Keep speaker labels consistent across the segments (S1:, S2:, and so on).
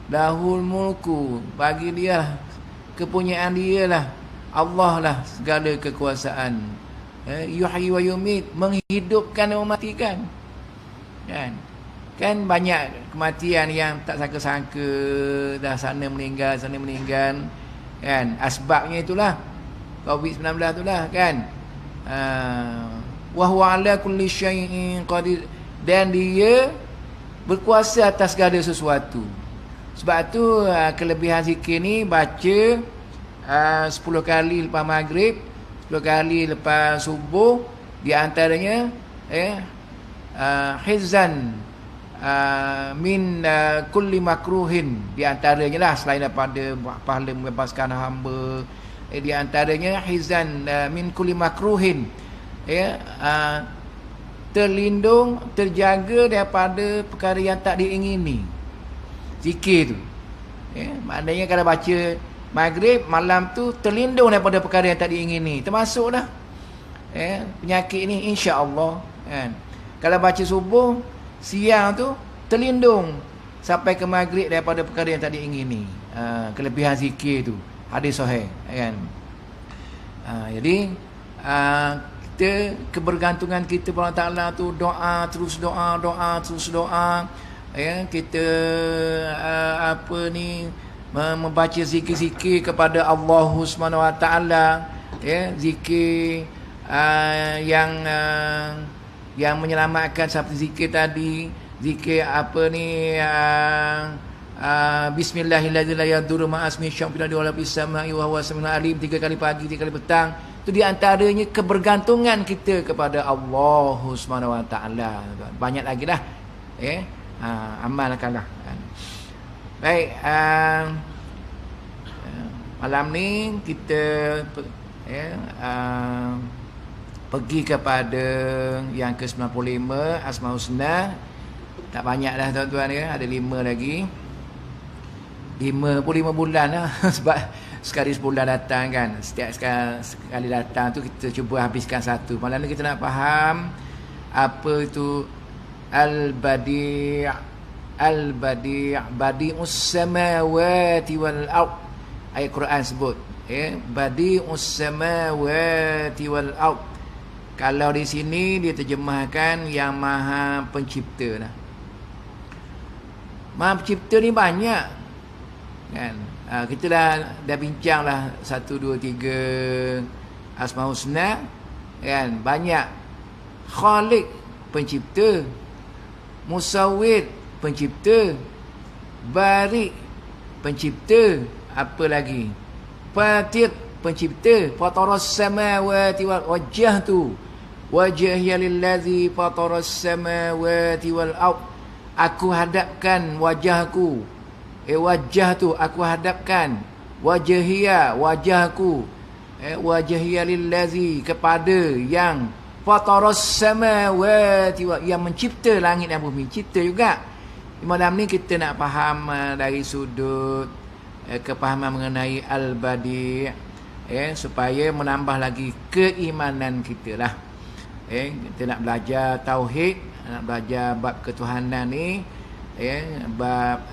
S1: lahul mulku, bagi dia kepunyaan dia lah, Allah lah segala kekuasaan. Yuhyi wa yumit, menghidupkan dan mematikan. Kan banyak kematian yang tak sangka-sangka, dah sana meninggal kan. Asbabnya itulah COVID-19 itulah kan. Wa huwa ala kulli syai'in qadir, dan dia berkuasa atas segala sesuatu. Sebab tu kelebihan zikir ni baca 10 kali lepas maghrib, 10 kali lepas subuh, di antaranya hizan min kulli makruhin, di antaranya lah selain daripada pahala membebaskan hamba, di antaranya hizan min kulli makruhin, terlindung, terjaga daripada perkara yang tak diingini. Zikir tu maknanya kalau baca maghrib malam tu terlindung daripada perkara yang tak diingini, termasuk dah penyakit ni insya-Allah kan. Kalau baca subuh siang tu terlindung sampai ke maghrib daripada perkara yang tak diingini. Kelebihan zikir tu, hadis sahih kan. Jadi kita, kebergantungan kita pada Allah Taala tu doa terus doa, kita membaca zikir-zikir kepada Allah Subhanahu Wa Taala, zikir yang menyelamatkan, seperti zikir tadi, zikir bismillahirrahmanirrahim la yadurru ma'asmi syai'un fil ardi wa la fis sama'i wa huwas samiul alim, 3 kali pagi 3 kali petang. Itu di antaranya kebergantungan kita kepada Allah Subhanahu Wa Taala. Banyak lagi dah amalkanlah kan. Baik, malam ni kita pergi kepada yang ke-95, Asmaul Husna. Tak banyak dah tuan-tuan ya, ada 5 lagi. 55 bulan lah sebab sekali sebulan datang kan. Setiap sekali datang tu kita cuba habiskan satu. Malam ni kita nak faham apa itu Al-Badi', Badi'us samawati wal ard. Ayat Quran sebut Badi'us samawati wal ard. Kalau di sini dia terjemahkan yang Maha Pencipta lah. Maha Pencipta ni banyak kan. Kita dah bincang lah 1, 2, 3 Asmaul Husna kan. Banyak. Khaliq, pencipta. Musawwir, pencipta. Bari, pencipta. Apa lagi? Fatir, pencipta. Fataras samawati wal wajah tu. Wajhiya lillazi fataras samawati wal ard. Aku hadapkan wajahku. Wajah tu aku hadapkan. Wajhiya, wajahku. Wajhiya lillazi, kepada yang fataras samawati wal, yang mencipta langit dan bumi. Cipta juga. Malam ni kita nak faham dari sudut kepahaman mengenai Al-Badi', supaya menambah lagi keimanan kita lah. Kita nak belajar tauhid, nak belajar bab ketuhanan ni, bab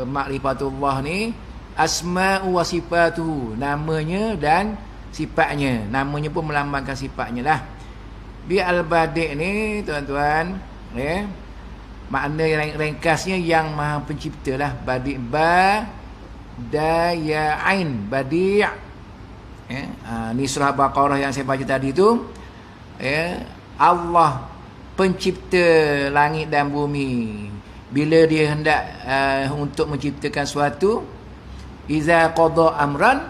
S1: ma'rifatullah ni, asma'u wa sifatuhu, namanya dan sifatnya. Namanya pun melambangkan sifatnya lah. Di Al-Badi' ni tuan-tuan, makna yang ringkasnya yang Maha Pencipta lah. Badi' ba da ya ain, Badi'. Ni surah Baqarah yang saya baca tadi tu. Allah pencipta langit dan bumi. Bila dia hendak untuk menciptakan suatu, iza qada amran,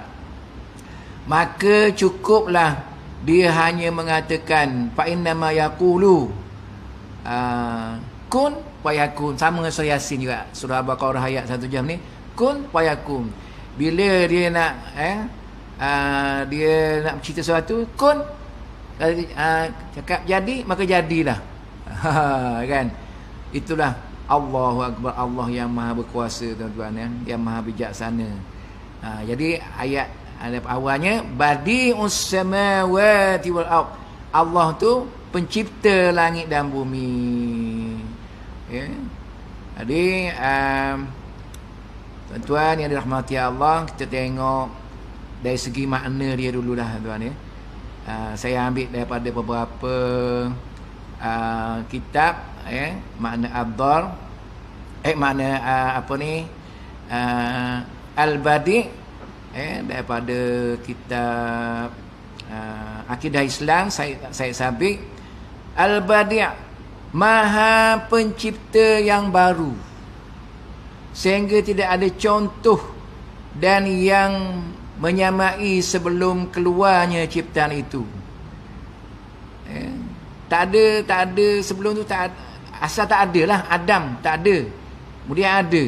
S1: maka cukuplah dia hanya mengatakan fa innama yaqulu kun fayakun. Sama dengan surah Yasin juga, surah Baqarah ayat 1 jam ni, kun fayakun. Bila dia nak dia nak mencipta sesuatu, kun, cakap jadi, maka jadilah. Kan? Itulah Allahu Akbar, Allah yang maha berkuasa tuan-tuan ya, yang maha bijaksana. Jadi ayat awalnya Badi'us samawati wal ard. Allah tu pencipta langit dan bumi. Jadi Tuan-tuan yang dirahmati Allah, kita tengok dari segi makna dia dululah tuan ya. Saya ambil daripada beberapa kitab makna Ad-Dar, makna Al-Badi' daripada kitab Akidah Islam Said Sabiq. Al-Badi' Maha Pencipta yang baru, sehingga tidak ada contoh dan yang menyamai sebelum keluarnya ciptaan itu. Tak ada sebelum tu, tak ada, asal tak ada lah. Adam tak ada, kemudian ada.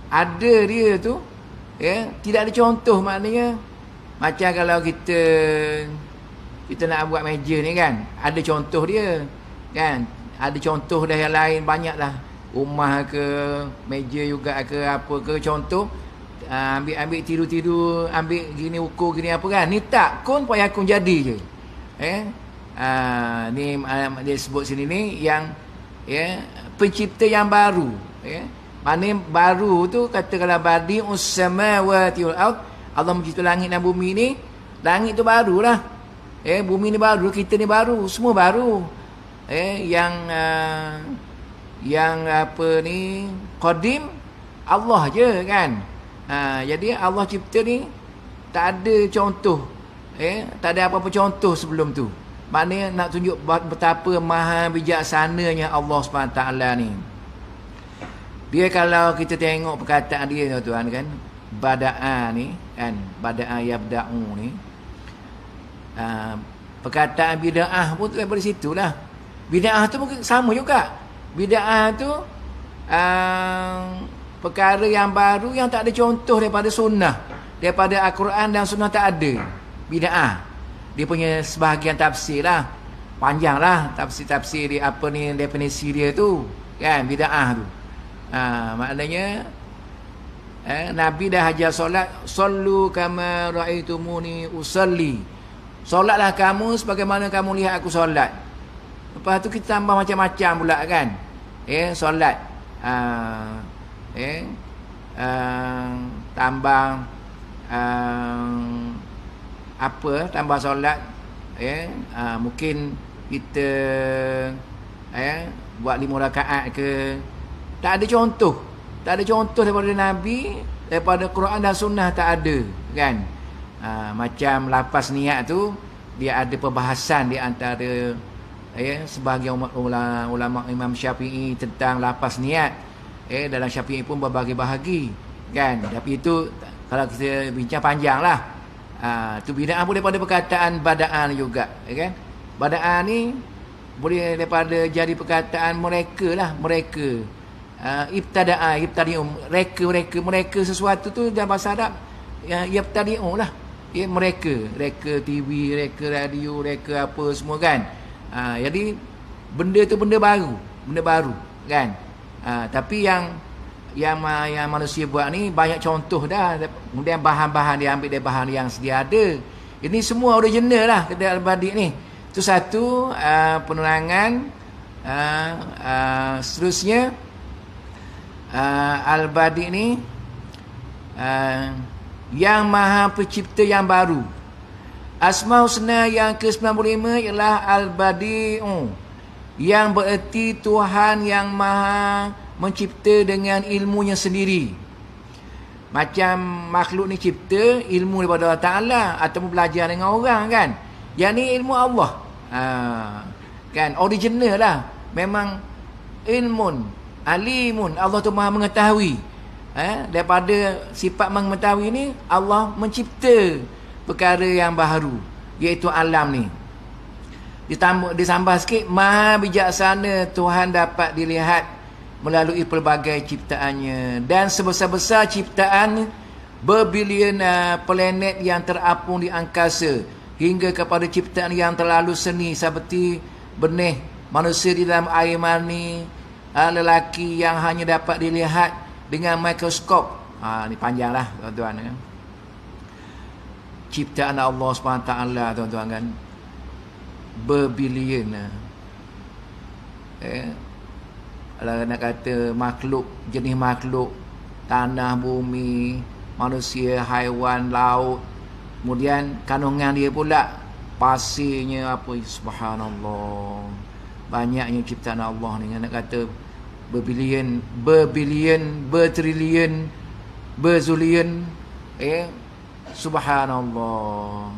S1: Ada dia tu tidak ada contoh. Maknanya macam kalau kita nak buat meja ni kan, ada contoh dia kan, ada contoh dah yang lain banyak lah, rumah ke meja juga ke apa ke contoh. Ambil tiru-tiru, ambil gini ukur gini apa kan, ni tak kun payakun jadi je. Ni dia sebut sini ni yang pencipta yang baru. Maknanya baru tu kata kalau badi'us samawati wal ard, Allah mencipta langit dan bumi ni. Langit tu barulah, bumi ni baru, kita ni baru, semua baru. Yang apa ni qadim Allah je kan. Jadi Allah cipta ni tak ada contoh, tak ada apa-apa contoh sebelum tu. Maknanya nak tunjuk betapa maha bijaksananya Allah SWT ni. Dia kalau kita tengok perkataan dia tuan-tuan kan, bada'a ni kan, bada'a yabda'u ni, perkataan bida'ah pun daripada situlah. Bida'ah tu mungkin sama juga. Bida'ah tu perkara yang baru yang tak ada contoh daripada sunnah, daripada Al-Quran dan sunnah tak ada. Bida'ah dia punya sebahagian tafsir lah, panjang lah tafsir dia, apa ni definisi dia tu kan, bida'ah tu. Maknanya Nabi dah ajar solat, sallu kama ra'aitumuni usalli, solatlah kamu sebagaimana kamu lihat aku solat. Lepas tu kita tambah macam-macam pula kan, solat tambah tambah solat, mungkin kita buat 5 rakaat ke. Tak ada contoh daripada Nabi, daripada Quran dan Sunnah tak ada kan. Macam lapas niat tu, dia ada perbahasan di antara sebahagian ulama Imam Syafi'i tentang lapas niat. Dalam Syafi'i pun berbahagi-bahagi kan. Tapi itu kalau kita bincang panjang lah. Tu bida'ah pun daripada perkataan bada'an juga kan. Bada'an ni boleh daripada jadi perkataan mereka lah, mereka. Ibtadi'um, mereka sesuatu tu dalam bahasa Arab ibtadi'um lah, mereka TV, reka radio, reka apa semua kan. Jadi benda tu benda baru kan. Tapi yang manusia buat ni banyak contoh dah, kemudian bahan-bahan dia ambil dari bahan yang sedia ada. Ini semua original lah kata Al-Badi' ni. Itu satu penerangan. Seterusnya Al-Badi' ni yang maha pencipta yang baru. Asma husna yang ke-95 ialah Al-Badi'u, yang bererti Tuhan yang maha mencipta dengan ilmunya sendiri. Macam makhluk ni cipta ilmu daripada Allah Ta'ala ataupun belajar dengan orang kan. Yang ni ilmu Allah kan, original lah. Memang ilmun alimun, Allah tu maha mengetahui. Daripada sifat mengetahui ni, Allah mencipta perkara yang baru, iaitu alam ni. Disambah sikit, maha bijaksana Tuhan dapat dilihat melalui pelbagai ciptaannya, dan sebesar-besar ciptaan berbilion planet yang terapung di angkasa, hingga kepada ciptaan yang terlalu seni seperti benih manusia di dalam air mani lelaki yang hanya dapat dilihat dengan mikroskop. Ni panjang lah tuan-tuan. Ciptaan Allah SWT tuan-tuan kan, berbilion. Kalau nak kata makhluk, jenis makhluk, tanah, bumi, manusia, haiwan, laut. Kemudian kandungan dia pula, pasirnya apa, subhanallah. Banyaknya ciptaan Allah ni. Nak kata berbilion, bertrilion, berzulion. Subhanallah.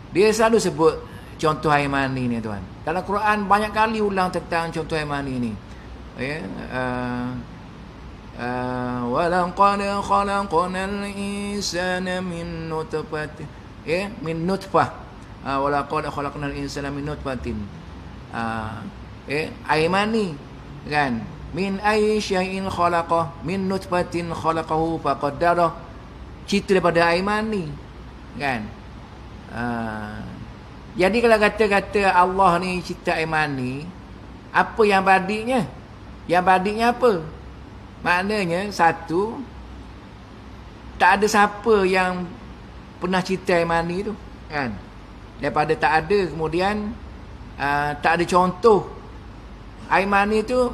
S1: Dia selalu sebut contoh air mani ni tuan. Dalam Quran banyak kali ulang tentang contoh air mani ni. Walaqad khalaqnal insana min nutfatin. Min nutfah. Walaqad khalaqnal insana min nutfatin. Air mani kan. Min ayyi syai'in khalaqah, min nutfatin khalaqahu faqaddarah. Cerita daripada air mani kan. Jadi kalau kata-kata Allah ni cipta air mani, apa yang badiknya? Yang badiknya apa? Maknanya satu, tak ada siapa yang pernah cipta air mani tu kan. Daripada tak ada, kemudian tak ada contoh. Air mani tu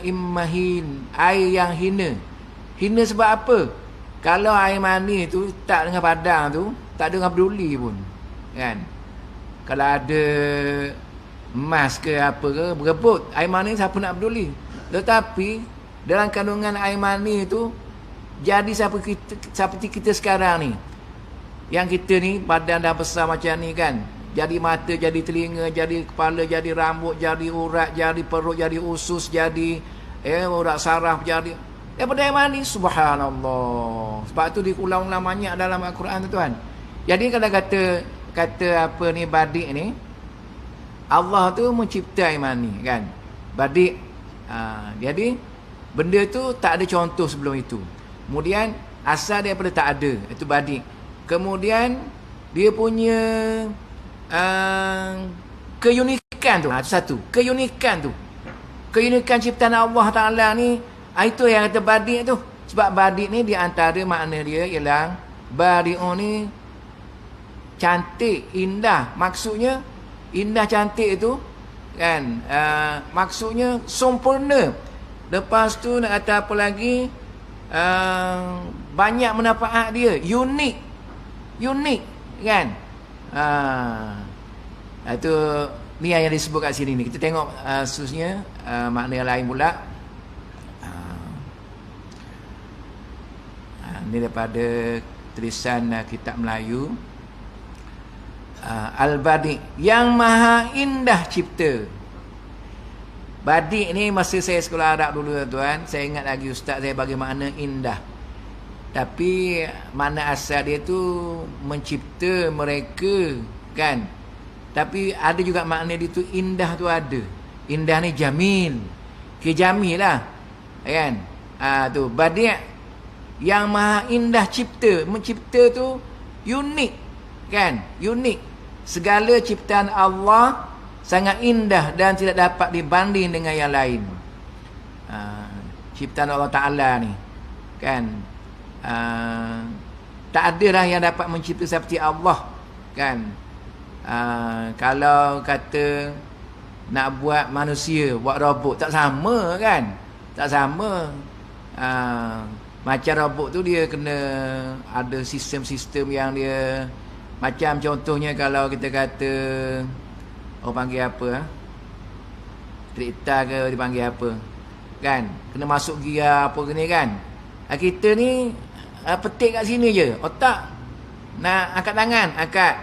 S1: immahin, air yang hina. Hina sebab apa? Kalau air mani tu tak dengan padang tu, tak ada orang peduli pun kan. Kalau ada emas ke apa ke, berebut air mani, siapa nak peduli. Tetapi dalam kandungan air mani tu, jadi seperti kita sekarang ni, yang kita ni badan dah besar macam ni kan, jadi mata, jadi telinga, jadi kepala, jadi rambut, jadi urat, jadi perut, jadi usus, jadi urat saraf, jadi daripada air mani. Subhanallah. Sebab tu diulang-ulang banyak dalam Al-Quran tu tuan. Jadi kalau kata apa ni, badik ni, Allah tu mencipta air mani kan, badik. Jadi benda tu tak ada contoh sebelum itu. Kemudian asal daripada tak ada, itu badik. Kemudian dia punya keunikan tu, itu satu. Keunikan ciptaan Allah Ta'ala ni, itu yang kata badik tu. Sebab badik ni di antara makna dia ialah badi'un ni cantik, indah. Maksudnya indah, cantik itu kan, maksudnya sempurna. Lepas tu nak kata apa lagi, banyak manfaat dia, unik kan. Itu ni yang disebut kat sini ni. Kita tengok khususnya makna lain pula. Ni daripada tulisan kitab Melayu. Al-Badi', yang maha indah cipta. Badi' ni masa saya sekolah Arab dulu tuan, saya ingat lagi ustaz saya bagi makna indah. Tapi makna asal dia tu mencipta mereka kan. Tapi ada juga makna dia tu indah tu ada. Indah ni jamil. Jamil lah kan. Tu Badi' yang maha indah cipta. Mencipta tu unik kan, unik. Segala ciptaan Allah sangat indah dan tidak dapat dibanding dengan yang lain. Ciptaan Allah Ta'ala ni kan, tak ada lah yang dapat mencipta seperti Allah kan. Kalau kata nak buat manusia, buat robot, tak sama kan. Tak sama. Macam robot tu dia kena ada sistem-sistem yang dia, macam contohnya kalau kita kata orang panggil apa, kereta ke dipanggil apa kan, kena masuk gear apa gini kan. Kita ni petik kat sini je, otak nak angkat tangan, angkat.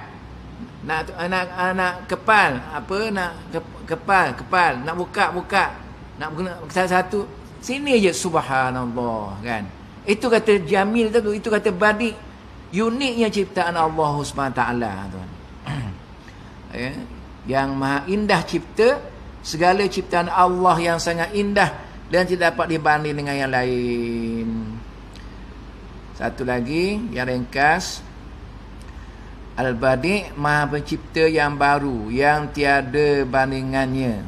S1: Nak kepal apa, nak kepal, nak buka, nak guna satu sini je. Subhanallah kan. Itu kata jamil tu, itu kata badi'. Uniknya ciptaan Allah SWT tuan. Yang maha indah cipta, segala ciptaan Allah yang sangat indah dan tidak dapat dibanding dengan yang lain. Satu lagi yang ringkas, Al-Badi', maha pencipta yang baru, yang tiada bandingannya.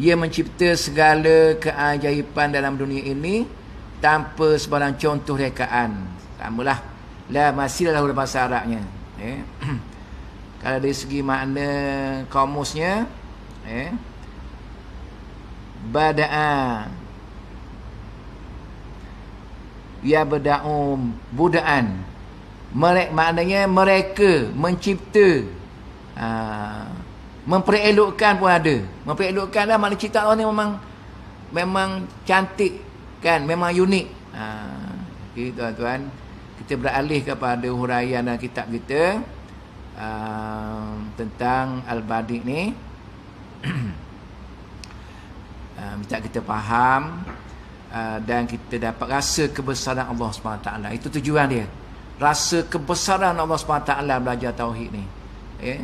S1: Ia mencipta segala keajaiban dalam dunia ini tanpa sebarang contoh rekaan. Samalah, la masih dalam bahasa Arabnya. Kalau dari segi makna kamusnya, bada'a ya bada'u budaan. Maknanya mereka mencipta, memperelokkan pun ada. Memperelokkan lah, maknanya cipta Allah ni memang cantik kan, memang unik. Okay, tuan-tuan, kita beralih kepada huraian dalam kitab kita tentang Al-Badi' ni. Minta kita faham dan kita dapat rasa kebesaran Allah SWT. Itu tujuan dia, rasa kebesaran Allah SWT belajar tauhid ni. Okay?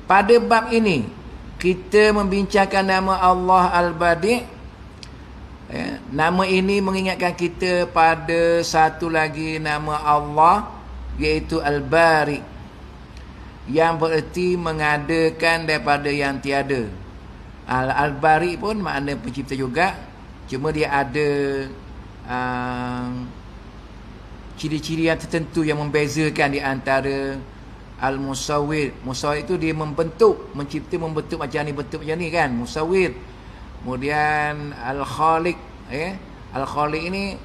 S1: Pada bab ini kita membincangkan nama Allah Al-Badi'. Nama ini mengingatkan kita pada satu lagi nama Allah, iaitu Al-Bari, yang bererti mengadakan daripada yang tiada. Al-Bari pun makna pencipta juga, cuma dia ada ciri-ciri yang tertentu yang membezakan di antara Al-Musawwir. Musawwir itu dia membentuk, mencipta, membentuk macam ni, bentuk macam ni kan, Musawwir. Kemudian Al-Khaliq, Al-Khaliq ini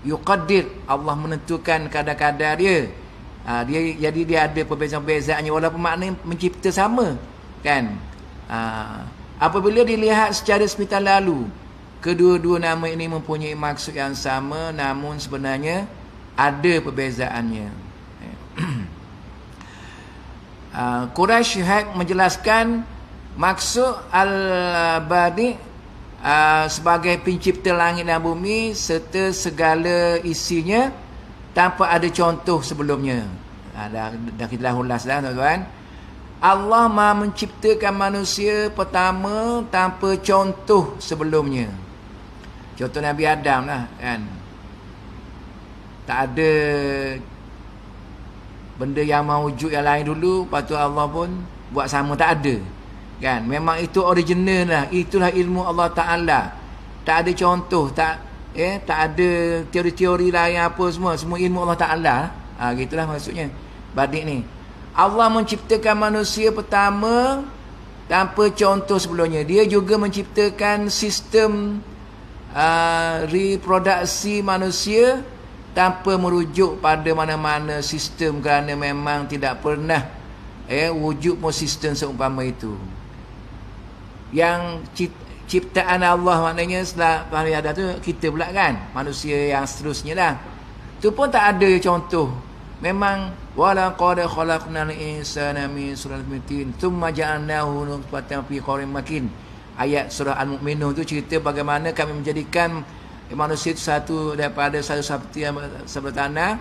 S1: yuqaddir, Allah menentukan kadar-kadar dia. Jadi dia ada perbezaan-perbezaannya walaupun makna mencipta sama kan. Apabila dilihat secara sepitan lalu, kedua-dua nama ini mempunyai maksud yang sama, namun sebenarnya ada perbezaannya. Quraisy menjelaskan maksud Al-Badi' sebagai pencipta langit dan bumi serta segala isinya tanpa ada contoh sebelumnya. Dah kita dah ulas dah tuan-tuan. Allah Maha menciptakan manusia pertama tanpa contoh sebelumnya. Contoh Nabi Adam lah kan. Tak ada benda yang mewujud yang lain dulu, lepas tu Allah pun buat sama, tak ada. Kan, memang itu original lah, itulah ilmu Allah Taala. Tak ada contoh, tak ada teori-teori lain apa, semua ilmu Allah Taala. Gitulah maksudnya Badi' ni. Allah menciptakan manusia pertama tanpa contoh sebelumnya. Dia juga menciptakan sistem reproduksi manusia tanpa merujuk pada mana-mana sistem, kerana memang tidak pernah wujud pun sistem seumpama itu. Yang ciptaan Allah maknanya setelah hari ada tu kita pula kan, manusia yang seterusnya lah. Tu pun tak ada contoh. Memang walaqad khalaqnal insana min sulalatin min tin tsumma ja'alnahu nutfatan fi qararin makin. Ayat surah Al-Mu'minun tu cerita bagaimana kami menjadikan manusia itu satu daripada satu seperti tanah,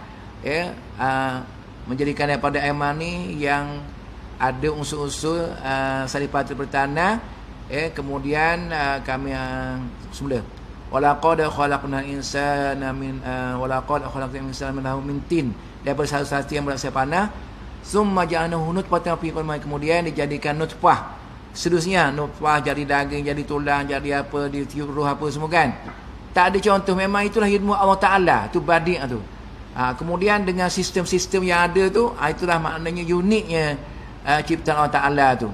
S1: menjadikan daripada air mani yang ada unsur-unsur saripati bertanah. Kemudian kami semula walaqad khalaqnal insana min tin, daripada satu yang berasal panah. Summa ja'alnahu nutfatan fi qararin makin, kemudian dijadikan nutfah. Seterusnya nutfah jadi daging, jadi tulang, jadi apa, ditiup roh apa semua kan. Tak ada contoh, memang itulah ilmu Allah Taala, tu Badi' tu. Kemudian dengan sistem-sistem yang ada tu, itulah maknanya uniknya ciptaan Allah Taala tu.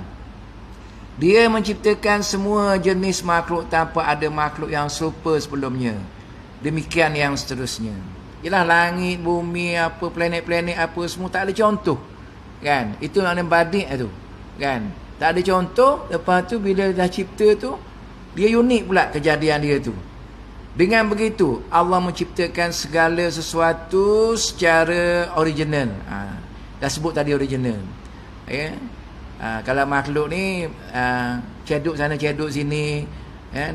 S1: Dia menciptakan semua jenis makhluk tanpa ada makhluk yang serupa sebelumnya. Demikian yang seterusnya. Ialah langit, bumi, apa, planet-planet apa semua tak ada contoh. Kan? Itu makna Badi' tu. Kan? Tak ada contoh, lepas tu bila dah cipta tu, dia unik pula kejadian dia tu. Dengan begitu, Allah menciptakan segala sesuatu secara original. Dah sebut tadi original. Kalau makhluk ni ceduk sana ceduk sini,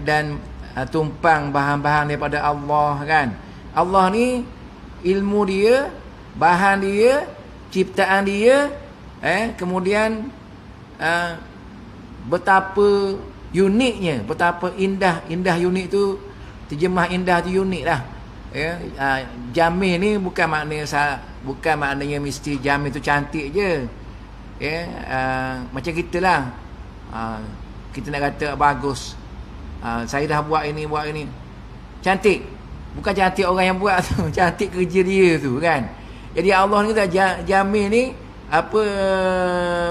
S1: dan tumpang bahan-bahan daripada Allah kan. Allah ni ilmu dia, bahan dia, ciptaan dia, kemudian betapa uniknya, betapa indah unik tu, terjemah indah tu unik lah. Jamil ni bukan maknanya mesti jamil tu cantik je. Macam kita lah, kita nak kata bagus, Saya dah buat ini. Cantik. Bukan cantik orang yang buat tu, cantik kerja dia tu kan. Jadi Allah ni tak jamin ni apa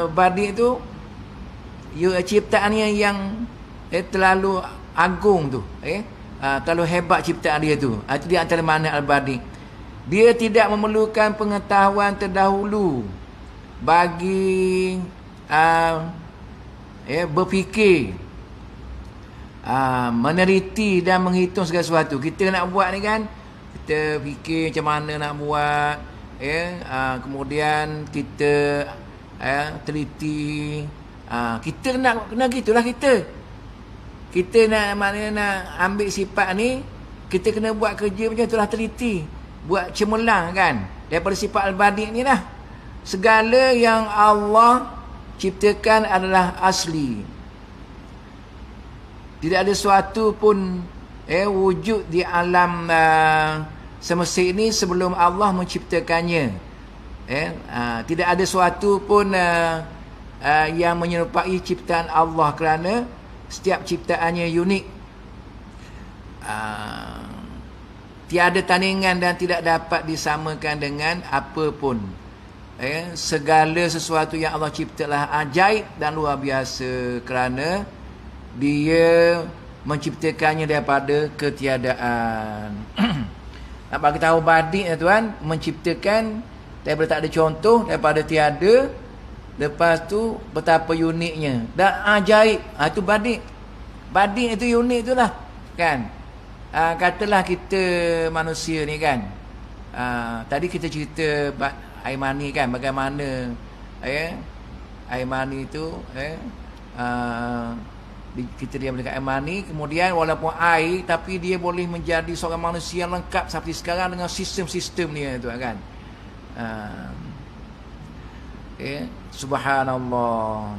S1: badik tu ciptaannya yang terlalu agung tu, terlalu hebat ciptaan dia tu. Itu di antara makna al-badik. Dia tidak memerlukan pengetahuan terdahulu bagi berfikir, meneliti dan menghitung segala sesuatu. Kita nak buat ni kan, kita fikir macam mana nak buat, kemudian kita teliti, kita kena gitulah kita nak maknanya nak ambil sifat ni, kita kena buat kerja macam itulah, teliti, buat cemerlang kan, daripada sifat al-badik ni lah. Segala yang Allah ciptakan adalah asli. Tidak ada sesuatu pun wujud di alam semesta ini sebelum Allah menciptakannya. Tidak ada sesuatu pun yang menyerupai ciptaan Allah, kerana setiap ciptaannya unik. Tiada tandingan dan tidak dapat disamakan dengan apa pun. Segala sesuatu yang Allah ciptalah ajaib dan luar biasa, kerana Dia menciptakannya daripada ketiadaan. Nak bagi tahu badik ya tuan, menciptakan daripada tak ada contoh, daripada tiada, lepas tu betapa uniknya dan ajaib. Itu badik. Badik itu unik itulah kan. Katalah kita manusia ni kan, tadi kita cerita air mani kan, bagaimana air mani itu kita diam dekat air mani, kemudian walaupun air tapi dia boleh menjadi seorang manusia yang lengkap seperti sekarang dengan sistem-sistem dia tu kan. Subhanallah.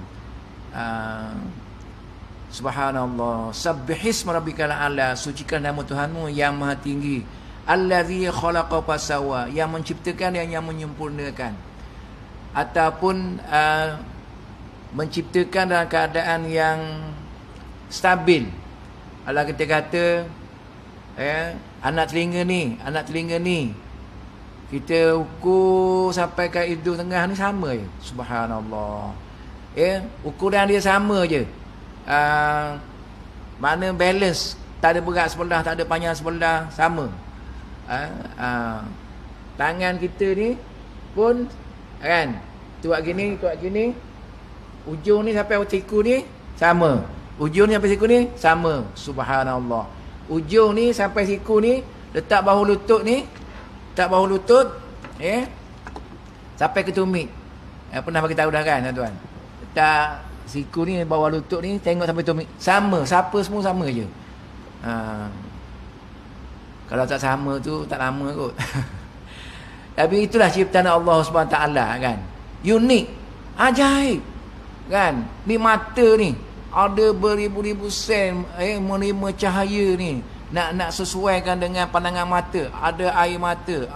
S1: Subhanallah, sabbihisma rabbikal a'la, sucikan nama Tuhanmu yang maha tinggi. Allazi khalaqa fasawa, yang menciptakan dan yang menyempurnakan. Ataupun menciptakan dalam keadaan yang stabil. Allah kita kata anak telinga ni kita ukur sampai ke hidung tengah ni sama je. Subhanallah. Ukuran dia sama je. Mana balance, tak ada berat sebelah, tak ada panjang sebelah, sama. Tangan kita ni pun kan, tuak gini, ujung ni sampai siku ni sama, ujung ni sampai siku ni sama. Subhanallah. Ujung ni sampai siku ni, letak bahu lutut ni, letak bahu lutut sampai ke tumit. Pernah bagi tahu dah kan tuan-tuan. Letak siku ni, bawah lutut ni, tengok sampai tumit, sama. Siapa semua sama je. Kalau tak sama tu tak lama kot. Tapi itulah ciptaan Allah SWT kan, unik, ajaib kan. Ni mata ni ada beribu-ribu sen menerima cahaya ni, nak sesuaikan dengan pandangan mata. Ada air mata,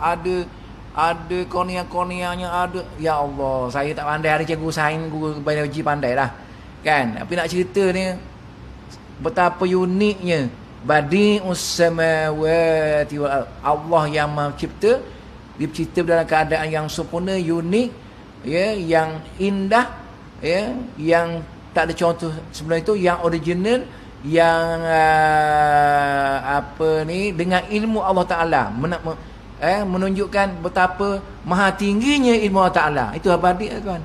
S1: ada kornea-korneanya ada. Ya Allah, saya tak pandai, ada cikgu sains, guru biologi pandai lah kan. Tapi nak cerita ni betapa uniknya badi'us samawati wal ard. Allah yang mencipta, dia cipta dalam keadaan yang sempurna, unik, yang indah, yang tak ada contoh sebelum itu, yang original, yang dengan ilmu Allah Taala menunjukkan betapa maha tingginya ilmu Allah Taala. Itu abadi tuan.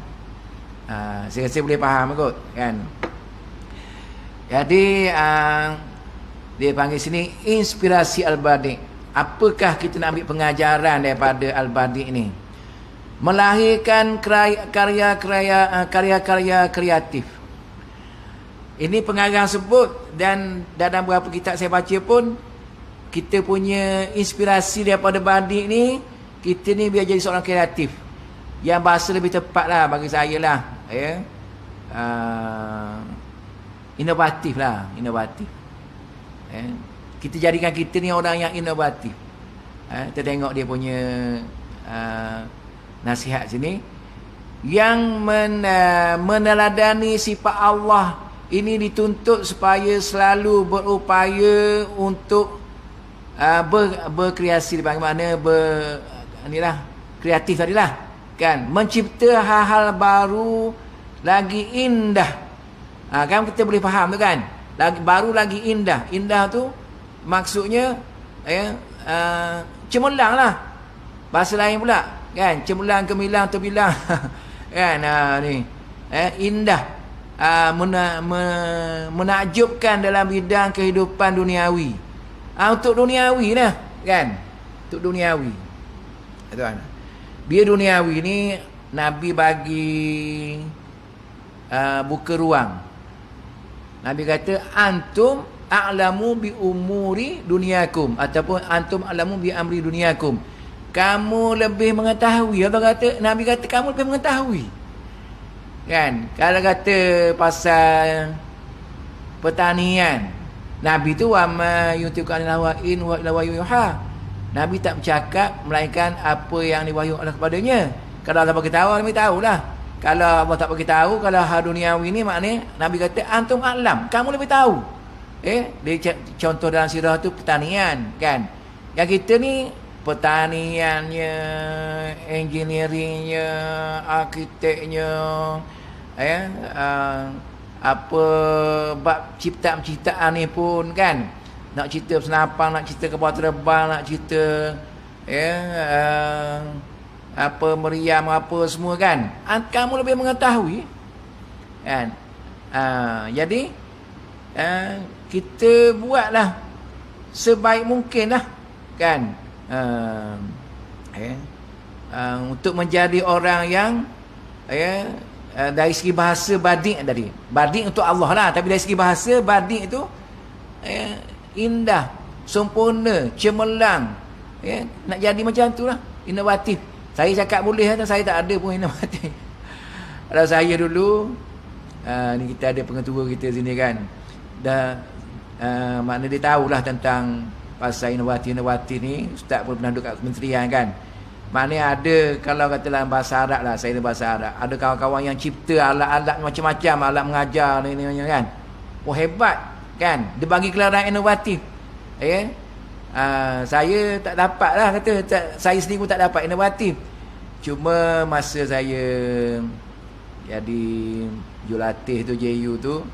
S1: Saya rasa boleh faham kot kan. Jadi dia panggil sini inspirasi al-badi. Apakah kita nak ambil pengajaran daripada al-badi ni? Melahirkan karya-karya kreatif. Ini pengarang sebut, dan dalam beberapa kitab saya baca pun, kita punya inspirasi daripada badik ni, kita ni biar jadi seorang kreatif. Yang bahasa lebih tepat lah bagi saya lah, inovatif lah, inovatif. Kita jadikan kita ni orang yang inovatif. Kita tengok dia punya nasihat sini, yang meneladani sifat Allah ini dituntut supaya selalu berupaya untuk berkreasi, bagaimana inilah kreatif tadilah kan, mencipta hal-hal baru lagi indah. Kan kita boleh faham tu kan, lagi baru lagi indah. Indah tu maksudnya cemerlang lah, bahasa lain pula kan, cemerlang, gemilang, terbilang kan, ni indah, menakjubkan dalam bidang kehidupan duniawi. Untuk duniawi lah kan, untuk duniawi. Tuan, biar duniawi ni Nabi bagi buka ruang. Nabi kata antum a'lamu bi umuri dunyakum, ataupun antum a'lamu bi amri dunyakum. Kamu lebih mengetahui. Allah kata, Nabi kata kamu lebih mengetahui. Kan? Kalau kata pasal pertanian, Nabi tu wa ma yutiqu anil hawain wa ila yuha. Nabi tak bercakap melainkan apa yang diwahyukan Allah kepadanya. Kalau Allah bagi tahu, Nabi tahulah. Kalau Allah tak bagi tahu, kalau hal duniawi ni maknanya Nabi kata antum a'lam, kamu lebih tahu. Dia contoh dalam sirah tu pertanian kan. Yang kita ni pertaniannya, engineeringnya, arkiteknya, apa bab ciptaan ni pun kan, nak cerita senapang, nak cerita kapal terbang, nak cerita apa meriam apa semua kan, kamu lebih mengetahui kan. Jadi kita buatlah sebaik mungkin lah kan, untuk menjadi orang yang dari segi bahasa badi' tadi. Badi' untuk Allah lah, tapi dari segi bahasa badi' itu indah, sempurna, cemerlang. Nak jadi macam tu lah, inovatif. Saya cakap boleh, saya tak ada pun inovatif. Kalau saya dulu, ni kita ada pengetua kita sini kan, dah makna dia tahulah tentang pasal inovatif ni. Ustaz pun pernah duduk kat kementerian kan. Maknanya ada, kalau kata dalam bahasa Arab lah, saya ada bahasa Arab, ada kawan-kawan yang cipta alat-alat macam-macam, alat mengajar ni kan. Oh hebat kan, dia bagi gelaran inovatif. Saya tak dapat lah, kata saya sendiri pun tak dapat inovatif. Cuma masa saya jadi jurulatih tu, JU tu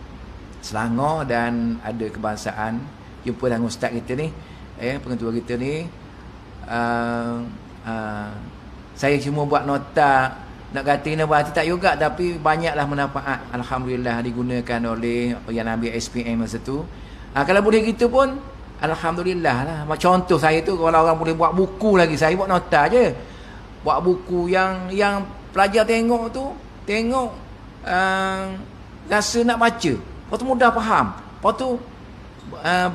S1: Selangor, dan ada kebangsaan, jumpa dengan ustaz kita ni, pengetua kita ni, saya cuma buat nota, nak kata inovasi tak juga, tapi banyaklah manfaat, alhamdulillah, digunakan oleh yang ambil SPM masa tu. Kalau boleh gitu pun alhamdulillah lah. Contoh saya tu, kalau orang boleh buat buku lagi, saya buat nota je. Buat buku yang pelajar tengok tu, tengok rasa nak baca, lepas tu mudah faham, lepas tu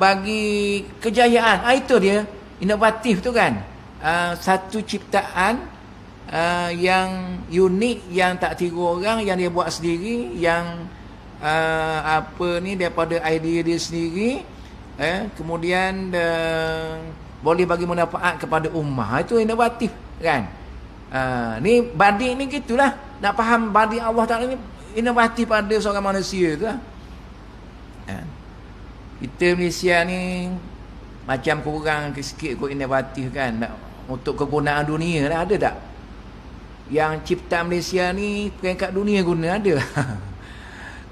S1: bagi kejayaan. Itu dia inovatif tu kan. Satu ciptaan yang unik, yang tak tiru orang, yang dia buat sendiri, yang daripada idea dia sendiri, kemudian boleh bagi manfaat kepada ummah. Itu inovatif kan. Ni badi ni gitulah, nak faham badi Allah Ta'ala ni inovatif pada seorang manusia tu lah. Kita Malaysia ni macam kurang sikit kot inovatif kan, untuk kegunaan dunia lah. Ada tak yang cipta Malaysia ni peringkat dunia guna? Ada.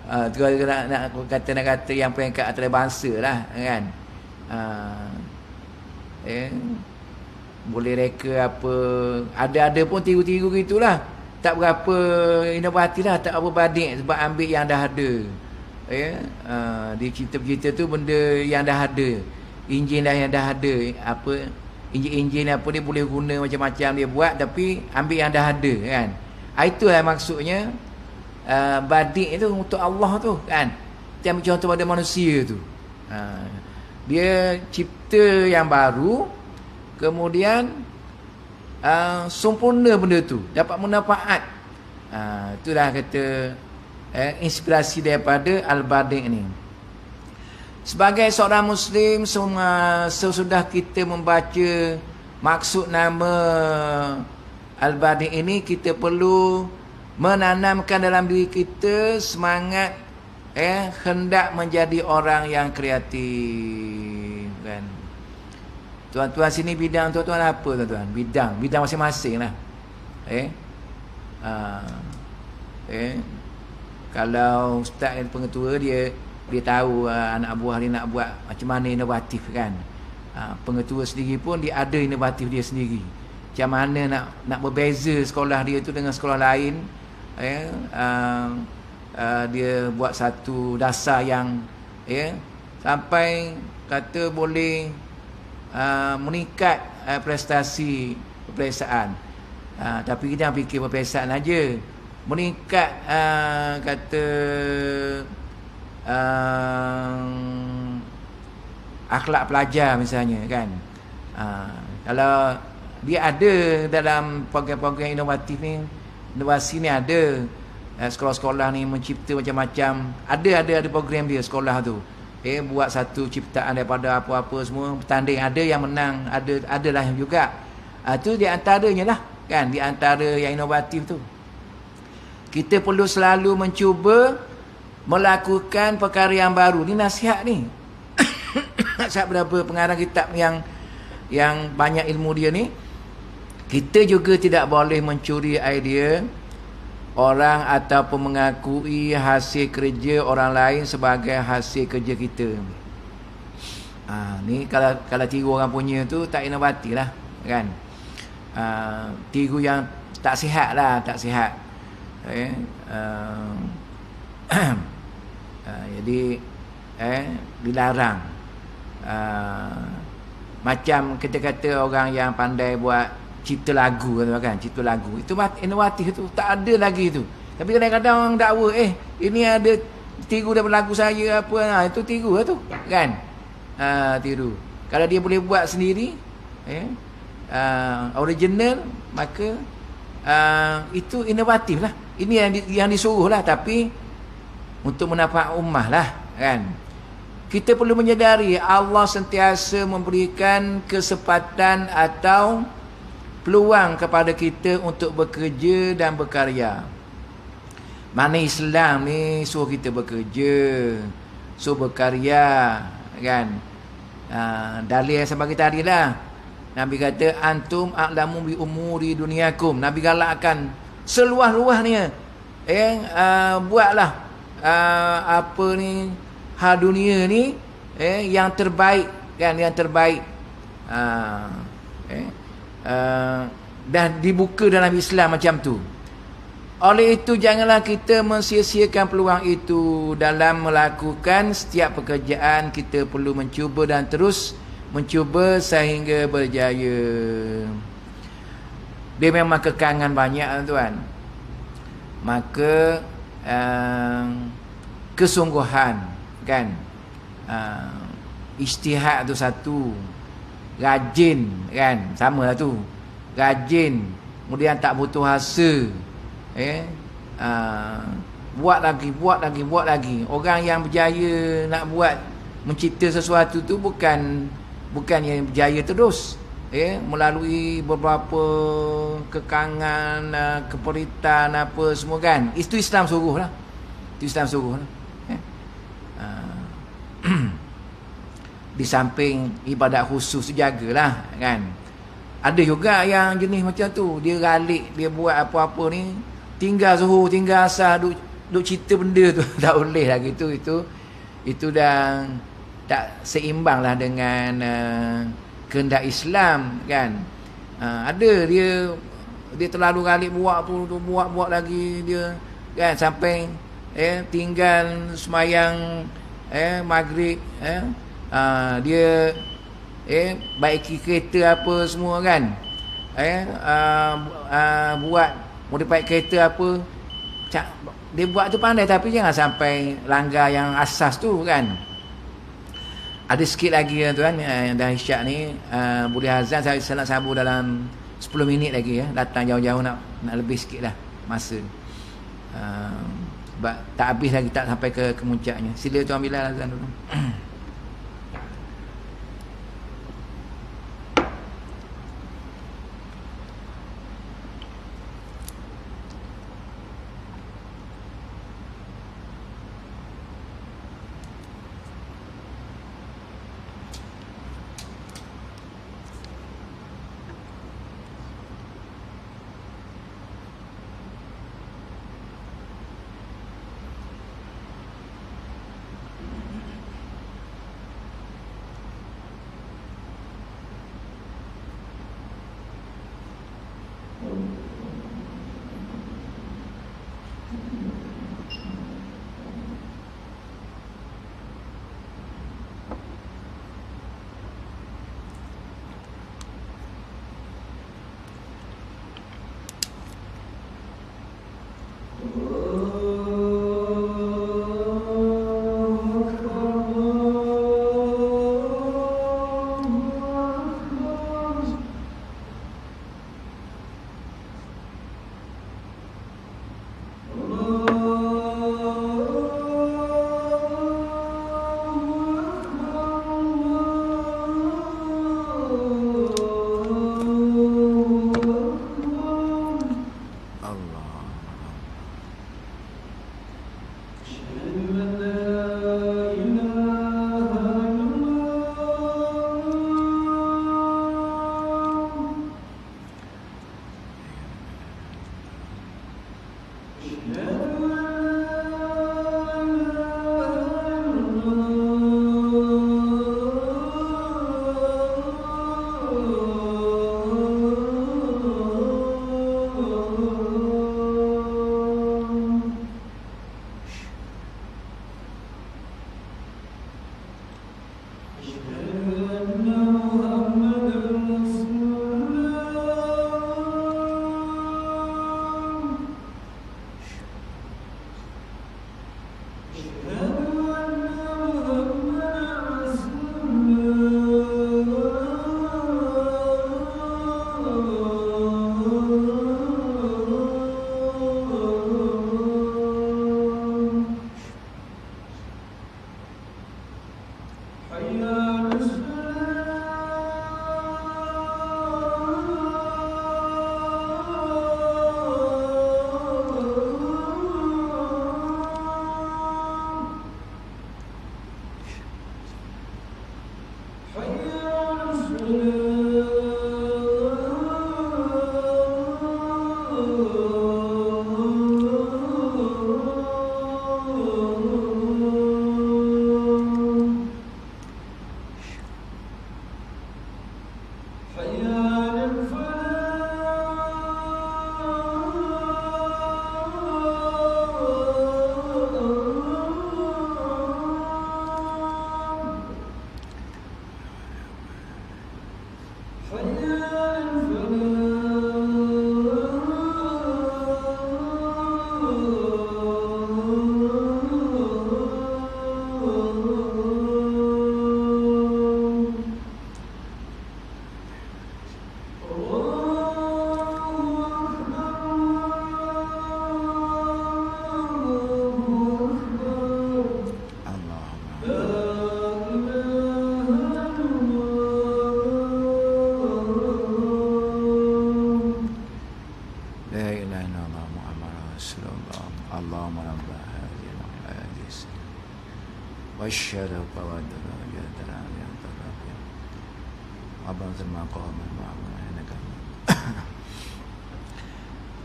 S1: nak kata yang peringkat antarabangsa lah kan. Boleh reka apa, ada pun tiru-tiru gitulah, tak berapa inovatif lah, tak apa badik, sebab ambil yang dah ada. Dia cerita-cerita tu benda yang dah ada, enjin dah yang dah ada, apa enjin apa dia boleh guna macam-macam dia buat, tapi ambil yang dah ada kan. Itulah maksudnya badik itu untuk Allah tu kan. Dia ambil contoh pada manusia tu. Dia cipta yang baru, kemudian sempurna benda tu, dapat manfaat. Itulah kata inspirasi daripada Al-Badi' ni. Sebagai seorang Muslim, sesudah kita membaca maksud nama Al-Badi' ini, kita perlu menanamkan dalam diri kita semangat hendak menjadi orang yang kreatif, kan. Tuan-tuan sini bidang tuan-tuan apa tuan-tuan? Bidang masing-masing lah. Kalau ustaz yang pengetua dia tahu anak buah dia nak buat macam mana inovatif, kan. Pengetua sendiri pun dia ada inovatif dia sendiri. Macam mana nak berbeza sekolah dia tu dengan sekolah lain. Dia buat satu dasar yang sampai kata boleh meningkat prestasi peperiksaan. Tapi kita jangan fikir peperiksaan aja. Meningkat kata akhlak pelajar misalnya, kan. Kalau dia ada dalam program-program inovatif ni, inovasi ni ada. Sekolah-sekolah ni mencipta macam-macam. Ada program dia sekolah tu. Buat satu ciptaan daripada apa-apa semua, bertanding, ada yang menang, adalah juga. Tu di antaranya lah, kan, di antara yang inovatif tu. Kita perlu selalu mencuba melakukan perkara yang baru. Ni nasihat ni. Nasihat berapa pengarang kitab yang banyak ilmu dia ni. Kita juga tidak boleh mencuri idea orang ataupun mengakui hasil kerja orang lain sebagai hasil kerja kita. Ni kalau tiru orang punya tu tak inovatif lah, kan. Tiru yang tak sihat lah, tak sihat. Jadi dilarang. Macam kita kata orang yang pandai buat cipta lagu, kan, cipta lagu itu inovatif tu, tak ada lagi tu. Tapi kadang-kadang orang dakwa ini ada tiru daripada lagu saya apa, itu tiru lah tu, kan. Tiru. Kalau dia boleh buat sendiri original, maka itu inovatif lah. Ini yang disuruh lah, tapi untuk menafak ummah lah, kan. Kita perlu menyedari Allah sentiasa memberikan kesempatan atau peluang kepada kita untuk bekerja dan berkarya. Mana Islam ni suruh kita bekerja, suruh berkarya, kan. Dalil yang saya bagi tadi lah. Nabi kata antum a'lamu bi umuri dunyakum. Nabi galakkan seluas-luasnya buatlah apa ni hal dunia ni yang terbaik, kan, yang terbaik. Dan dibuka dalam Islam macam tu. Oleh itu janganlah kita mensia-siakan peluang itu dalam melakukan setiap pekerjaan. Kita perlu mencuba dan terus mencuba sehingga berjaya. Dia memang kekangan banyak, tuan. Maka kesungguhan, kan, ijtihad tu satu, rajin, kan, sama lah tu, rajin, kemudian tak butuh asa, buat lagi. Orang yang berjaya nak buat mencipta sesuatu tu bukan yang berjaya terus, melalui beberapa kekangan, keperitan apa semua, kan. Itu Islam suruh lah. Di samping ibadat khusus jagalah, kan. Ada juga yang jenis macam tu, dia ralik, dia buat apa-apa ni, tinggal zuhur, tinggal asar, duk cerita benda tu. Tak boleh lah gitu. Itu dah tak seimbang lah dengan kehendak Islam, kan. Ada dia terlalu ralik buat tu, buat lagi dia, kan, sampai tinggal semayang maghrib, dia baiki kereta apa semua, kan, buat modify kereta apa, dia buat tu pandai, tapi jangan sampai langgar yang asas tu, kan. Ada sikit lagi, tuan, yang dah isyak ni, boleh azan. Saya nak sambung dalam 10 minit lagi, datang jauh-jauh nak lebih sikit lah masa. Sebab tak habis lagi, tak sampai ke kemuncaknya. Sila tuan Bilal azan dulu.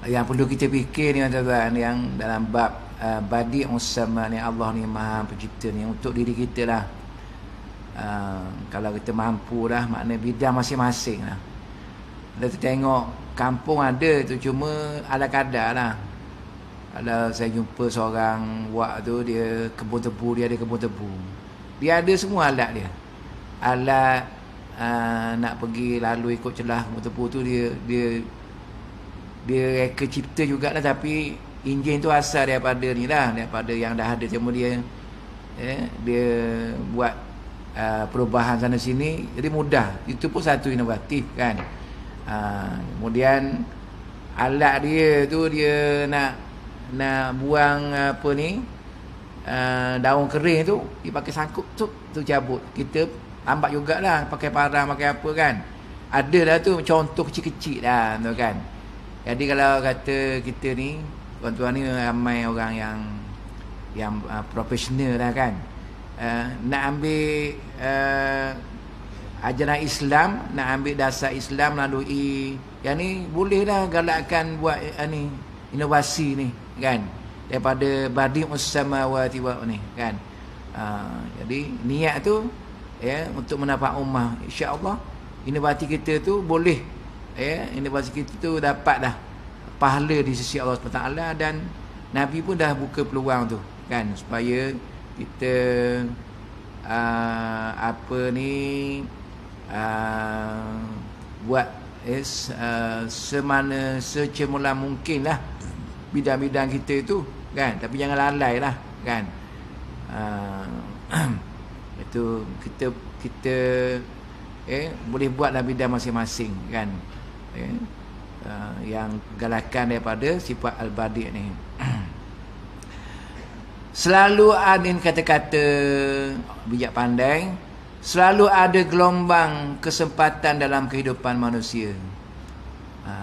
S1: Yang perlu kita fikir ni tuan-tuan, yang dalam bab badi' usama ni, Allah ni Maha Pencipta ni untuk diri kita lah. Kalau kita mampu dah, makna bidang masing-masing lah. Kita tengok kampung ada tu, cuma ala kadar lah. Kalau saya jumpa seorang wak tu, dia kebun tebu, dia ada kebun tebu, dia ada semua alat dia. Alat nak pergi lalu ikut celah kebun tebu tu, dia reka cipta jugalah, tapi enjin tu asal daripada ni lah, daripada yang dah ada. Cuma dia buat perubahan sana sini, jadi mudah. Itu pun satu inovatif kan. Kemudian alat dia tu, dia nak buang apa ni, daun kering tu, dia pakai sangkut tu cabut. Kita lambat jugalah pakai parang, pakai apa kan. Ada dah tu contoh kecil-kecil dah tu kan. Jadi kalau kata kita ni, tuan-tuan ni ramai orang yang profesional lah kan, nak ambil ajaran Islam, nak ambil dasar Islam melalui yang ni, boleh lah galakkan buat ni inovasi ni kan, daripada badi'us samawati wa ni kan. Jadi niat tu untuk mendapat ummah, insya-Allah inovasi kita tu boleh inovasi kita tu dapat dah pahala di sisi Allah SWT, dan Nabi pun dah buka peluang tu kan, supaya kita buat secemerlang mungkin lah bidang-bidang kita itu kan, tapi jangan lalai lah kan. Itu kita boleh buatlah bidang masing-masing kan, yang galakan daripada sifat al-badi' ni. Selalu ada kata-kata bijak pandai, selalu ada gelombang kesempatan dalam kehidupan manusia.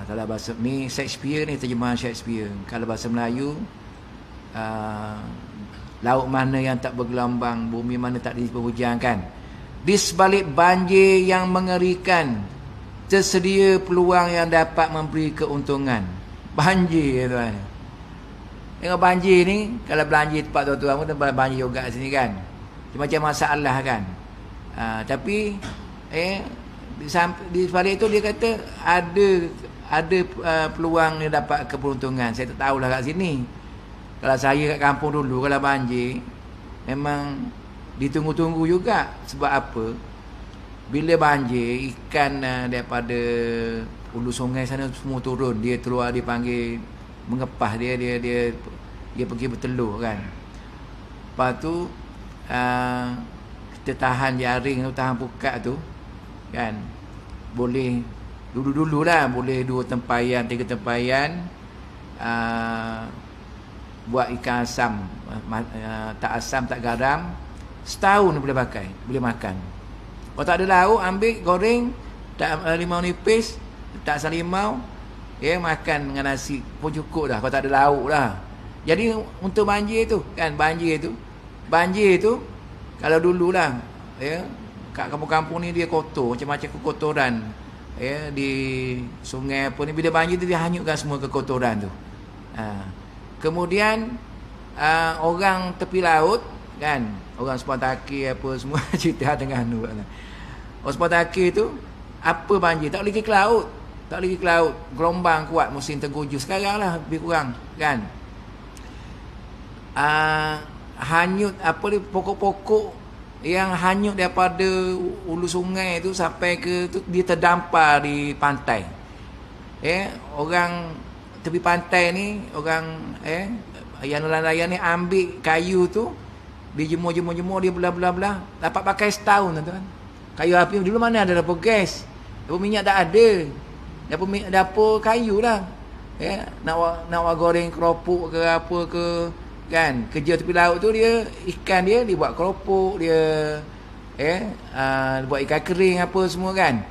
S1: Kalau bahasa ni Shakespeare ni, terjemahan Shakespeare. Kalau bahasa Melayu, laut mana yang tak bergelombang, bumi mana tak dihujan kan. Di sebalik banjir yang mengerikan, tersedia peluang yang dapat memberi keuntungan. Banjir tuan. Tengok banjir ni, kalau banjir tempat tuan-tuan pun tempat banjir juga sini kan. Macam masalah kan. Tapi di sebalik itu dia kata ada peluang yang dapat keberuntungan. Saya tak tahulah kat sini. Kalau saya kat kampung dulu, kalau banjir memang ditunggu-tunggu juga. Sebab apa? Bila banjir, ikan daripada hulu sungai sana semua turun. Dia keluar, dipanggil mengepah, dia pergi bertelur kan. Lepas tu kita tahan jaring tu, tahan pukat tu kan, boleh dulu-dulu lah, boleh 2 tempayan 3 tempayan buat ikan asam, tak asam tak garam, setahun boleh pakai, boleh makan. Kalau tak ada lauk, ambil goreng, tak limau nipis, tak asam limau, makan dengan nasi pun cukup dah, kalau tak ada lauk lah. Jadi untuk banjir tu kan, banjir tu kalau dululah kat kampung-kampung ni dia kotor, macam-macam kekotoran di sungai apa ni, bila banjir tu dia hanyutkan semua kekotoran tu. Kemudian orang tepi laut kan, orang Sepang Takir apa semua cerita dengan tu. Orang Sepang Takir tu apa banjir, tak boleh pergi ke laut. Tak boleh pergi ke laut, gelombang kuat, musim tengkujuh sekarang lah lebih kurang kan. Hanyut apa ni, pokok-pokok yang hanyut daripada hulu sungai tu sampai ke tu, dia terdampar di pantai. Orang tepi pantai ni, orang yang nelayan ni ambil kayu tu, dijemur-jemur, dia belah-belah, dapat pakai setahun tuan-tuan. Kayu api dulu mana ada dapur gas, dapur minyak tak ada, dapur kayu lah. Nak goreng keropok ke apa ke kan, kerja tepi laut tu dia ikan dia buat keropok, dia buat ikan kering apa semua kan.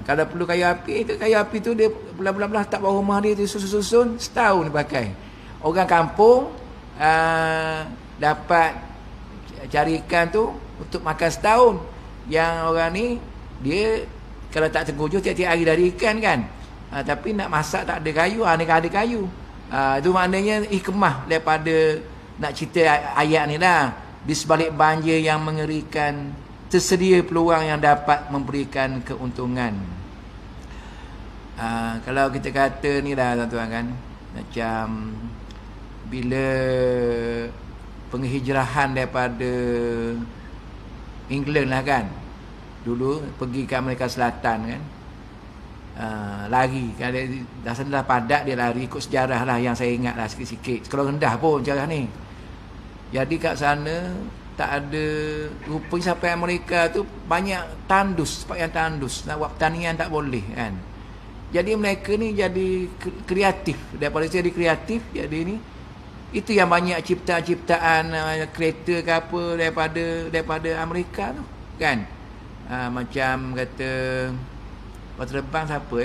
S1: Kalau perlu kayu api tu dia belah-belah tak bawah rumah dia, susun setahun dia pakai. Orang kampung dapat cari ikan tu untuk makan setahun. Yang orang ni dia kalau tak tengkujuh tiap-tiap hari dari ikan kan. Tapi nak masak tak ada kayu, ni ada kayu. Itu maknanya hikmah daripada nak cerita ayat ni lah. Di sebalik banjir yang mengerikan, tersedia peluang yang dapat memberikan keuntungan. Kalau kita kata ni lah tuan-tuan kan, macam bila penghijrahan daripada England lah kan, dulu pergi ke Amerika Selatan kan, lari kan, dah sana dah padat dia lari, ikut sejarah lah yang saya ingat lah sikit-sikit, sekolah rendah pun sejarah ni. Jadi kat sana tak ada, rupanya sampai Amerika tu banyak tandus, sebab yang tandus nak buat pertanian tak boleh kan. Jadi mereka ni jadi kreatif, daripada jadi kreatif jadi ni, itu yang banyak ciptaan kereta ke apa daripada Amerika tu kan. Macam kata terbang siapa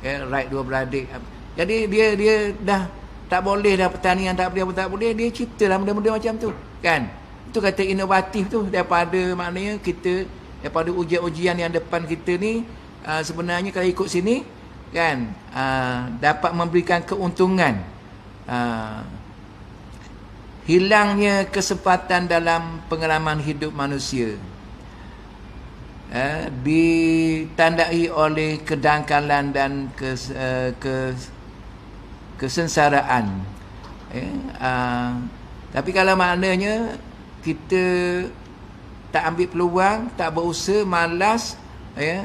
S1: Wright dua beradik. Jadi dia dah tak boleh dah pertanian, tak boleh, dia ciptalah benda-benda macam tu kan. Itu kata inovatif tu, daripada maknanya kita, daripada ujian-ujian yang depan kita ni, sebenarnya kalau ikut sini kan, dapat memberikan keuntungan. Hilangnya kesempatan dalam pengalaman hidup manusia. ditandai oleh kedangkalan dan kesengsaraan. Tapi kalau maknanya kita tak ambil peluang, tak berusaha, malas, dia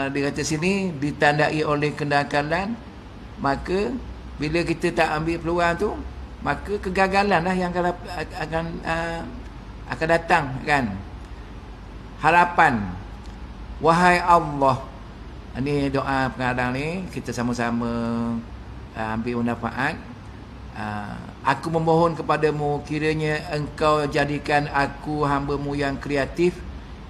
S1: kata sini ditandai oleh kedangkalan, maka bila kita tak ambil peluang tu, maka kegagalan lah yang akan datang, kan. Harapan, wahai Allah, ini doa pengadang ni, kita sama-sama ambil manfaat. Aku memohon kepadamu, kiranya engkau jadikan aku hamba-mu yang kreatif,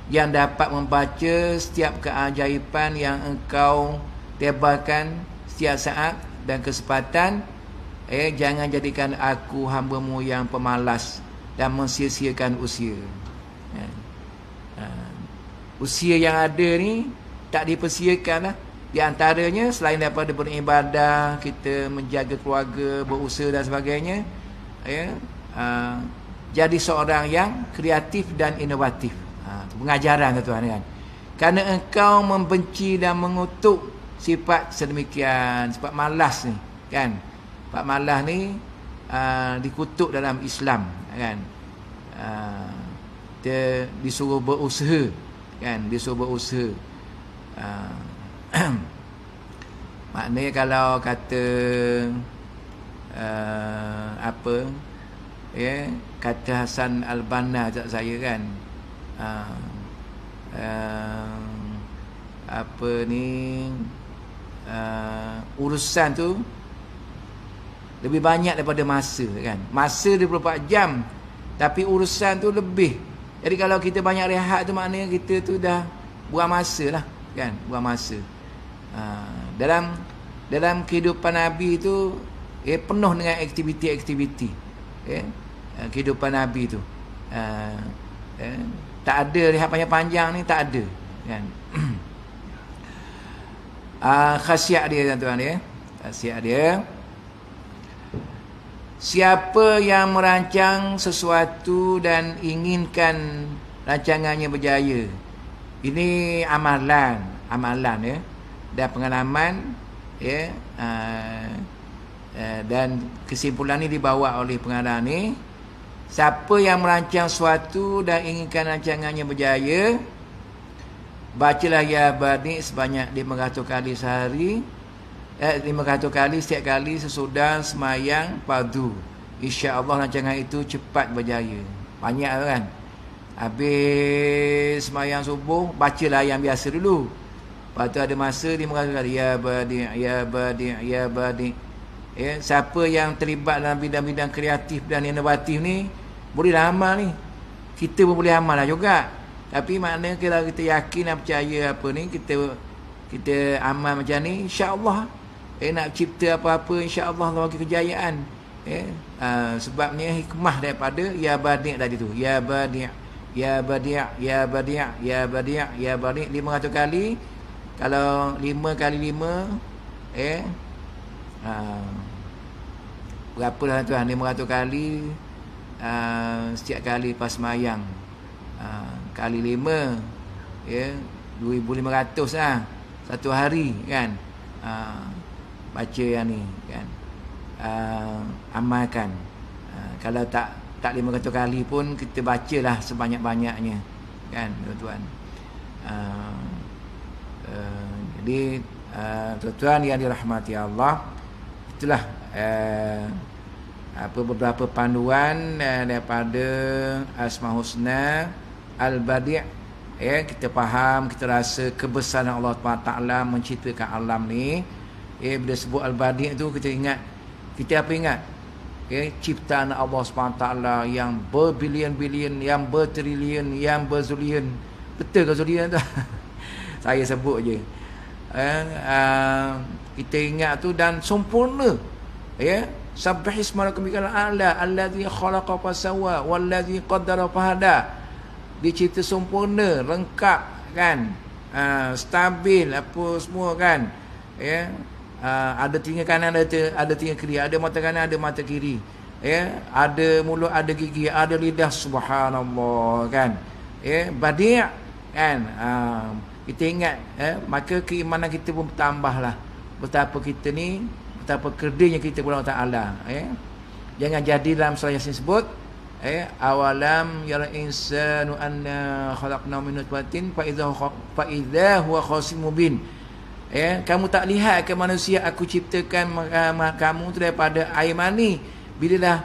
S1: yang dapat membaca setiap keajaiban yang engkau tebarkan setiap saat dan kesempatan. Jangan jadikan aku hamba-mu yang pemalas dan mensia-siakan usia. Usia yang ada ni tak dipersiakan lah. Di antaranya selain daripada beribadah, kita menjaga keluarga, berusaha dan sebagainya, jadi seorang yang kreatif dan inovatif. Pengajaran tuan-tuan, kan. Kerana engkau membenci dan mengutuk sifat sedemikian, sifat malas ni, kan. Sifat malas ni dikutuk dalam Islam, kan. Dia disuruh berusaha, kan, disuruh berusaha. Maknanya kalau kata kata Hasan Al-Banna tak saya, kan, urusan tu lebih banyak daripada masa, kan. Masa 24 jam, tapi urusan tu lebih. Jadi kalau kita banyak rehat tu, maknanya kita tu dah buang masa lah, kan, buang masa. Dalam kehidupan Nabi tu penuh dengan aktiviti-aktiviti. Kehidupan Nabi tu tak ada rehat panjang-panjang ni, tak ada, kan. Khasiat dia, tuan-tuan, khasiat dia, siapa yang merancang sesuatu dan inginkan rancangannya berjaya. Ini amalan dan pengalaman, dan kesimpulan ni dibawa oleh pengarang ni. Siapa yang merancang sesuatu dan inginkan rancangannya berjaya, bacalah ya bani sebanyak 500 kali sehari, 500 kali setiap kali sesudah semayang fardu. InsyaAllah rancangan itu cepat berjaya. Banyak, kan. Habis semayang subuh, bacalah yang biasa dulu. Lepas tu ada masa 500 kali ya badi, ya badi, ya badi. Siapa yang terlibat dalam bidang-bidang kreatif dan inovatif ni, bolehlah amal ni. Kita pun boleh amal lah juga. Tapi maknanya kalau kita yakin dan percaya apa ni, kita amal macam ni, insya-Allah nak cipta apa-apa, insya-Allah Allah bagi kejayaan. Sebab ni hikmah daripada ya badi tadi tu. Ya badi, ya badi, ya badi, ya badi, ya badi 500 kali. Kalau 5 kali 5 berapa lah, tuan? 500 kali setiap kali pas semayang, kali 5 2,500 lah satu hari, kan. Baca yang ni, kan. Amalkan. Kalau tak 500 kali pun kita bacalah sebanyak-banyaknya, kan, tuan-tuan. Jadi tuan-tuan yang dirahmati Allah, itulah beberapa panduan daripada Asmaul Husna Al-Badi'. Kita faham, kita rasa kebesaran Allah Taala menciptakan alam ni. Bila sebut Al-Badi' tu, kita ingat, kita apa ingat? Ciptaan Allah SWT yang berbilion-bilion, yang bertrilion, yang berzulion. Betul ke zulion tu? Saya sebut je. Kita ingat tu, dan sempurna. Subbihisma rabbikal a'la allazi khalaqa fasawwa wallazi qaddara fahada. Dicipta sempurna, lengkap, kan. Stabil apa semua, kan. Ada telinga kanan, ada telinga kiri, ada mata kanan, ada mata kiri. Ada mulut, ada gigi, ada lidah, subhanallah, kan. Badi', kan. Kita ingat maka keimanan kita pun bertambahlah. Betapa kita ni, betapa kerdilnya kita kepada Allah Taala. Jangan jadi dalam surah Yasin sebut awalam yara insanu anna khalaqnahu min nutfatin fa idza huwa khasim mubin. Kamu tak lihat ke manusia aku ciptakan kamu tu daripada air mani. Bila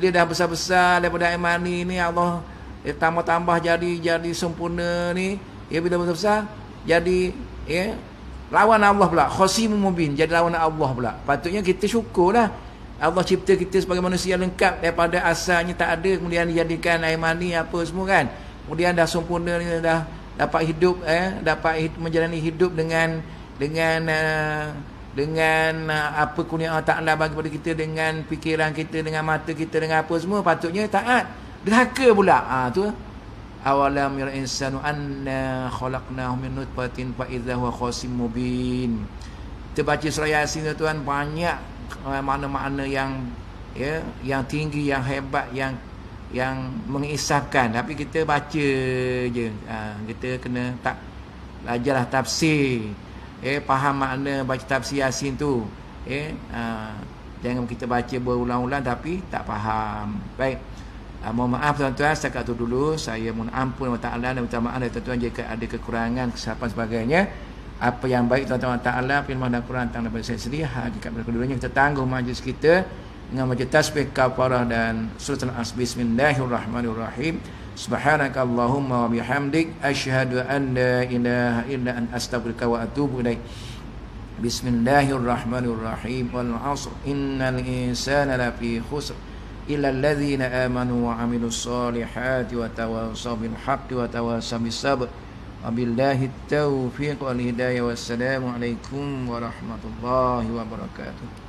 S1: dah besar-besar daripada air mani ni Allah tambah-tambah jadi sempurna ni. Bila besar jadi lawan Allah pula, khasimun mubin, jadi lawan Allah pula. Patutnya kita syukurlah. Allah cipta kita sebagai manusia lengkap daripada asalnya tak ada, kemudian dijadikan air mani apa semua kan. Kemudian dah sempurna ni, dah dapat hidup menjalani hidup dengan apa kurnia Allah Ta'ala bagi kepada kita, dengan fikiran kita, dengan mata kita, dengan apa semua. Patutnya taat. Derhaka pula. Tu awalam yara insanu anna khalaqnahu min nutfatin fa idza huwa khasim mubin. Kita baca surah Yasin tuan, banyak makna-makna yang tinggi, yang hebat, yang mengisahkan. Tapi kita baca je. Kita kena tak belajarlah tafsir. Faham makna baca tafsir Yasin tu. Jangan kita baca berulang-ulang tapi tak faham. Baik. Mohon maaf tuan-tuan, setakat itu dulu. Saya mohon ampun Allah Ta'ala dan minta maaf dari tuan-tuan jika ada kekurangan, kesilapan sebagainya. Apa yang baik tuan-tuan Allah Ta'ala, firman dan Quran tentang daripada saya sendiri, jika kedua-duanya kita tangguh majlis kita dengan majlis tasbih, kafarah dan surah Al-Asr. Bismillahirrahmanirrahim. Subhanakallahumma wa bihamdik asyhadu an la ilaha illa anta astaghfiruka wa atubu ilaik. Bismillahirrahmanirrahim. Wal 'asr innal insana lafi khusr illa alladhina amanu wa 'amilus solihati wa tawassaw bil haqqi wa tawassaw bis sabr. Wabillahi taufiq wal hidayah. Wassalamu alaikum warahmatullahi wabarakatuh.